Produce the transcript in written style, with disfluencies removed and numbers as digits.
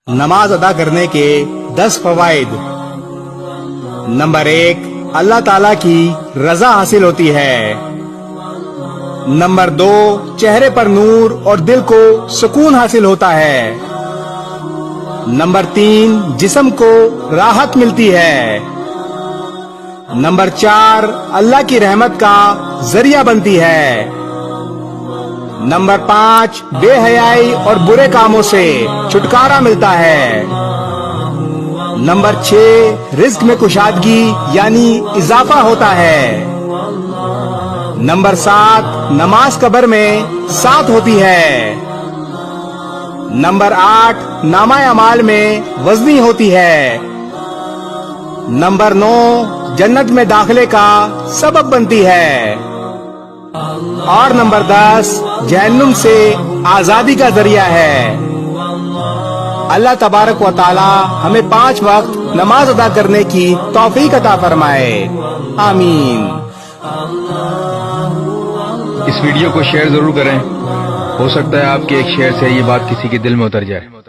نماز ادا کرنے کے 10 فوائد۔ نمبر 1، اللہ تعالیٰ کی رضا حاصل ہوتی ہے۔ نمبر 2، چہرے پر نور اور دل کو سکون حاصل ہوتا ہے۔ نمبر 3، جسم کو راحت ملتی ہے۔ نمبر 4، اللہ کی رحمت کا ذریعہ بنتی ہے۔ نمبر 5، بے حیائی اور برے کاموں سے چھٹکارا ملتا ہے۔ نمبر 6، رزق میں کشادگی یعنی اضافہ ہوتا ہے۔ نمبر 7، نماز قبر میں ساتھ ہوتی ہے۔ نمبر 8، نامہ اعمال میں وزنی ہوتی ہے۔ نمبر 9، جنت میں داخلے کا سبب بنتی ہے۔ اور نمبر 10، جہنم سے آزادی کا ذریعہ ہے۔ اللہ تبارک و تعالی ہمیں 5 وقت نماز ادا کرنے کی توفیق عطا فرمائے، آمین۔ اس ویڈیو کو شیئر ضرور کریں، ہو سکتا ہے آپ کے ایک شیئر سے یہ بات کسی کے دل میں اتر جائے۔